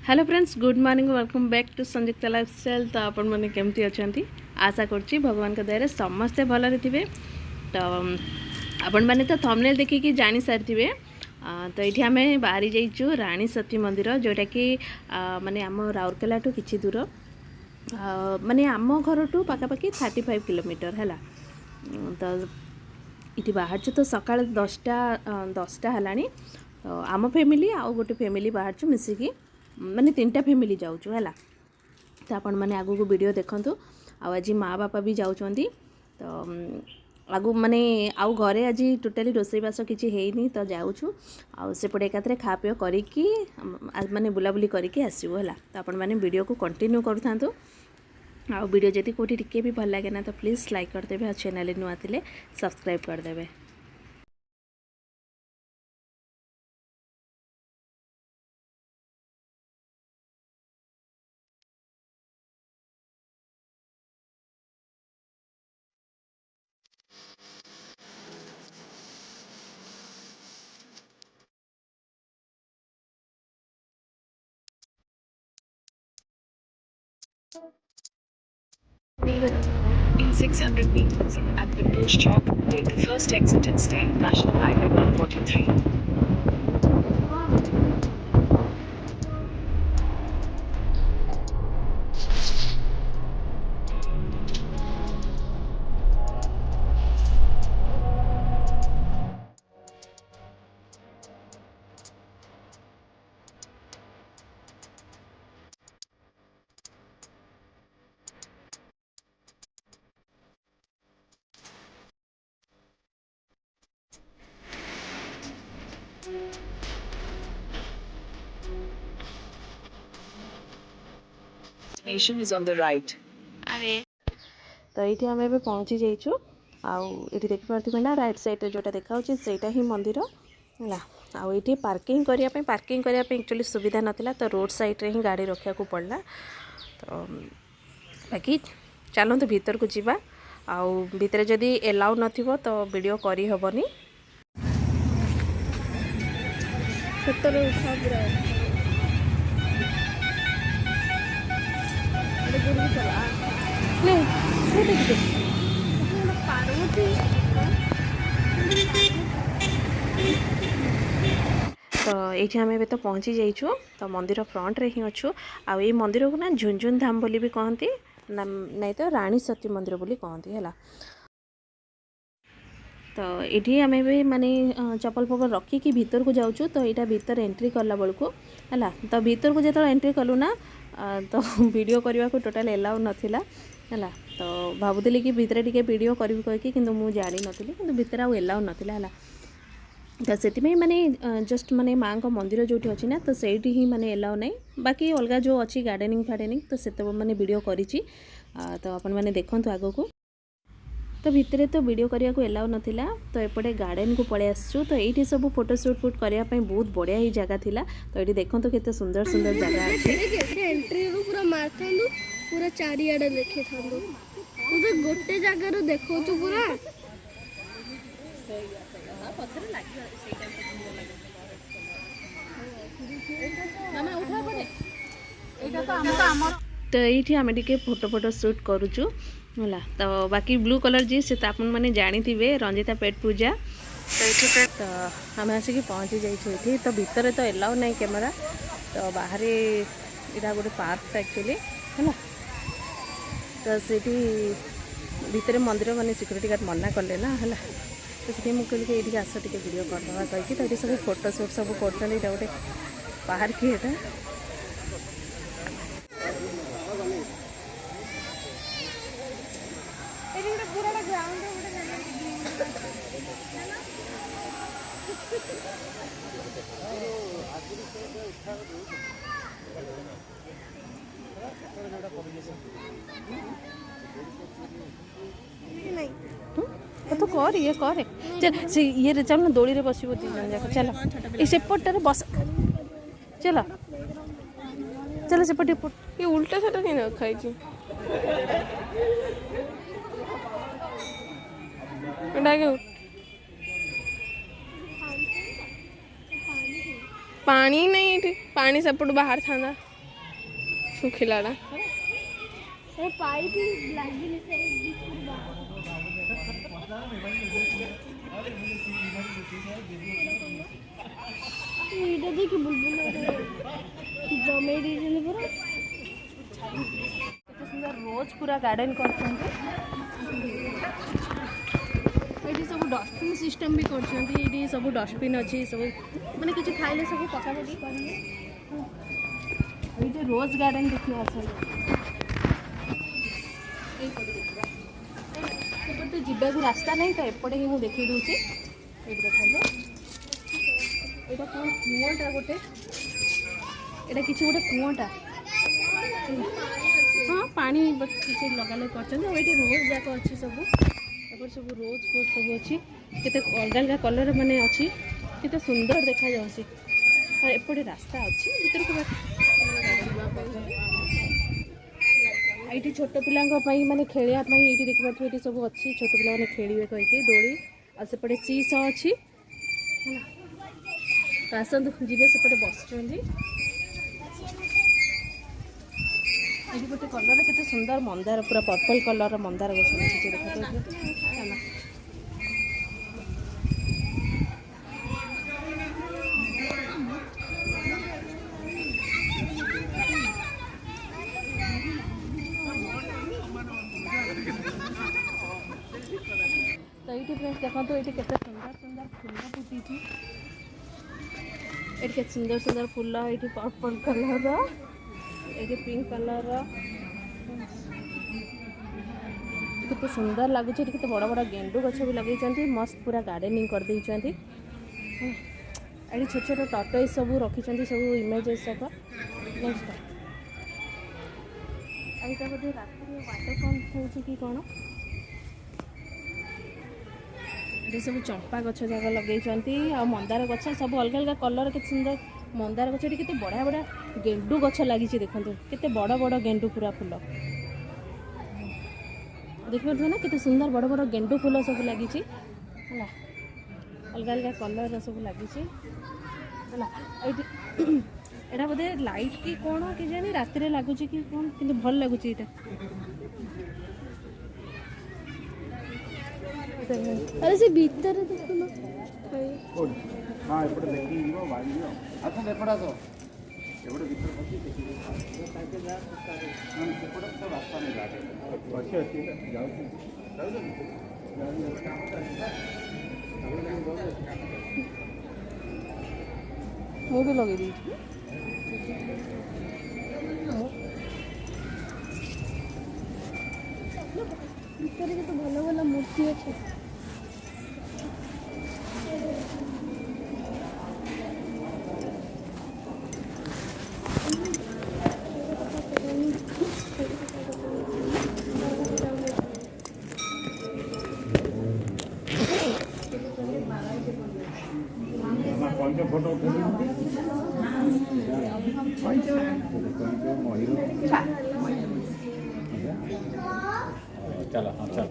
Hello friends, good morning, welcome back to Sanyukt lifestyle. तो आपण मैंने केमती अच्छा आशा करुँची भगवान का दया समस्ते भलरे थे। तो आपण मैंने तो थंबनेल देखिकी जानी सारी। तो ये आम बाहरी जाइचु रानी सती मंदिर, जोटा कि माने आम राउरकेला टू किछि दूर, माने आम घर टू पाखापाखि 35 किलोमीटर है। तो ये बाहर तो सका 10टा है। तो आम फैमिली आउ गोटे फैमिली बाहर मिसिकी माने 3टा फैमिली जाऊँ है। तो आपण मैंने आगू को वीडियो देखंतु। आज माँ बापा भी जाउछंती। तो आगू माने आउ घरे आज टोटाली रोसईबास किसी हैनी। तो जाऊँ आउ सेपटे एकाथरे खा पी करिकी माने बुलाबुली करिकी आसबू है। तो आपण मैंने वीडियो को कंटिन्यू करूँ। आ वीडियो जदि कोठी टिके भी भल लगे ना तो प्लीज़ लाइक करदेवे और चैनल नुआ थिले subscribe करदेवे। In 600 meters, at Pindus Chowk, take the first exit and stay National Highway 143. Destination is on the right. तो ये आम ए पहुँची जाइचु। आउे देखिपे ना राइट साइड जोटा देखा सेटा ही मंदिर है। आउे पार्किंग करने एक्चुअली सुविधा नाला। तो रोड साइड रे ही गाड़ी रखा को पड़ला। तो बाकी चलते भीतर को जीवा। आउ भीतर जदि एलाउ नथिबो तो वीडियो करी हबनी। तो ये आम ए तो पहुँची जाइचु। तो मंदिर फ्रंट रे ही अच्छु। आ ये मंदिर को ना झुंझुन धाम बोली भी कहती, नहीं तो रानी सती मंदिर बोली कहती है। तो ये आम भी माने चप्पल फपल रखिकी भीतर को जाऊँ। तो यहाँ भीतर एंट्री कला बेलू है। तो भीतर को जो एंट्री कलु ना तो वीडियो करने को टोटाल एलाउ नाला है। तो भावुली कि भीतर टे वीडियो करी कहीकि कि मुझे जानी नी कि भीतर आउ एलाउ नाला है। तो से माने जस्ट माने माँ को मंदिर जो अच्छी ना तो सही ही माने एलाउ नहीं। बाकी अलग जो अच्छी गार्डनिंग फार्डनिंग तो से माने वीडियो करी। तो आपण मैंने देखूँ आग को। तो भितर तो वीडियो करने को एलाउ नाला। तो एपटे गार्डन को पलि आसचु। तो ये सब फोटो शूट करने बहुत बढ़िया ही जगह थिला। तो ये देखो तो केते सुंदर सुंदर जगह अच्छी। एंट्री रू पूरा मारथांदु पूरा चारियाडे देखि थांदु उधर गोटे जगह रो देखौ छु पूरा तो ये आम टे फोटो शूट करुचु है। तो बाकी ब्लू कलर जी से आप मैंने जानी थे रंजिता पेट पूजा। तो आम आसिक पहुँची जाइए। तो भितर तो एलाउ नहीं कैमेरा। तो बाहर यहाँ गोटे पार्क एक्चुअली है। तो से भितर मंदिर माने सिक्यूरीटी गार्ड मना कले ना है। तो से मुझे कहली ये आस टे वीडियो करदे कहीकि। तो ये सब फोटो शूट सब कर गोटे पार्क ही तो कर ये कर चल से ये चल ना दोड़ी रे बसबो 3 जन जाक। चल ये सेपटे बस चल चल सेपटे ये उल्टा सेटा नहीं रखा है पानी नहीं पानी सेपट बाहर था। ଶୁଖିଲାଟା ଏ ପାଇପ୍ ଲାଗିନି ସେ ଭିତରୁ ବାହାରେ। ଏଇଟା ଦେଖି ବୁଲବୁଲ ଜମେଇ ଦେଇଛନ୍ତି ପୁରା। କେତେ ସୁନ୍ଦର ରୋଜ୍ ପୁରା ଗାର୍ଡେନ୍ କରିଛନ୍ତି। ଏଇଠି ସବୁ ଡଷ୍ଟବିନ୍ ସିଷ୍ଟମ୍ ବି କରିଛନ୍ତି। ଏଇଠି ସବୁ ଡଷ୍ଟବିନ୍ ଅଛି, ସବୁ ମାନେ କିଛି ଖାଇଲେ ସବୁ ପକାପକି କରିବେ। ଏଇଠି ରୋଜ୍ ଗାର୍ଡେନ୍ ଦେଖି ଆସନ୍ତି। ଏଇପଟେ ଦେଖିବା, ସେପଟେ ଯିବାକୁ ରାସ୍ତା ନାହିଁ ତ ଏପଟେ ହିଁ ମୁଁ ଦେଖେଇ ଦେଉଛି। ଏଇଠି ଦେଖନ୍ତୁ, ଏଇଟା କ'ଣ କୂଅଟା ଗୋଟେ, ଏଇଟା କିଛି ଗୋଟେ କୂଅଟା। ହଁ ପାଣି କିଛି ଲଗାଲଗି କରିଛନ୍ତି। ଆଉ ଏଇଠି ରୋଜ୍ ଯାକ ଅଛି ସବୁ, ଏପଟେ ସବୁ ରୋଜ୍ ଫୋଜ୍ ସବୁ ଅଛି। କେତେ ଅଲଗା ଅଲଗା କଲର୍ ମାନେ ଅଛି, କେତେ ସୁନ୍ଦର ଦେଖାଯାଉଛି। ଆଉ ଏପଟେ ରାସ୍ତା ଅଛି ଭିତରକୁ ଏଇଠି ଛୋଟ ପିଲାଙ୍କ ପାଇଁ ମାନେ ଖେଳିବା ପାଇଁ ଏଇଠି ଦେଖିପାରୁଥିବେ ଏଇଠି ସବୁ ଅଛି, ଛୋଟ ପିଲାମାନେ ଖେଳିବେ କହିକି ଦୋଳି। ଆଉ ସେପଟେ ସି ଅଛି ହେଲା, ଆସନ୍ତୁ ଯିବେ, ସେପଟେ ବସୁଛନ୍ତି। ଏଇଠି ଗୋଟେ କଲର୍ କେତେ ସୁନ୍ଦର ମନ୍ଦାର, ପୁରା ପର୍ପଲ୍ କଲର୍ର ମନ୍ଦାର ଗଛ ଲାଗିଛି ଦେଖାଯାଉଛି ହେଲା। तो ये फ्रेंड्स देखो, ये केते सुंदर सुंदर फूल फुटी, ये केते सुंदर सुंदर फूल, ये पर्पल कलर, ये पिंक कलर, केते सुंदर लगुच। केते बड़ बड़ गेंडू गछ भी लगे, मस्त पूरा गार्डनिंग कर दे। ये छोट छोट टॉर्टोइस सब रखी सब इमेजेस सब। नेक्स्ट एटा बोधे रात वाटरफॉल हो कि कौन, ये सब चंपा गछ जाक लगे, आ मंदार गछ सब अलग अलग कलर, के सुंदर मंदार गछ। ये केते बढ़िया बढ़िया गेंडू गछ लगी, देखो केते बड़ बड़ गेंडू पूरा फूल देखिए ना, केते सुंदर बड़ बड़ गेंडू फूल सब लगी है, अलग अलग कलर सब लगी है। एटा बोधे लाइट कि कौन कि जानी रात लगुच कि कौन, कि भल लगुच। ये अरे से भीतर देखुन, हाँ एपटे देखी बाड़ी आस एपटे आस एपटे भीतर पशि देखिए सेपटे तो रास्ता नहीं लागे अच्छी अच्छी ମୁଁ ବି ଲଗେଇ ଦେଇଛି। ଭିତରେ କେତେ ଭଲ ଭଲ ମୂର୍ତ୍ତି ଅଛି। फोटो चलो हाँ चलो।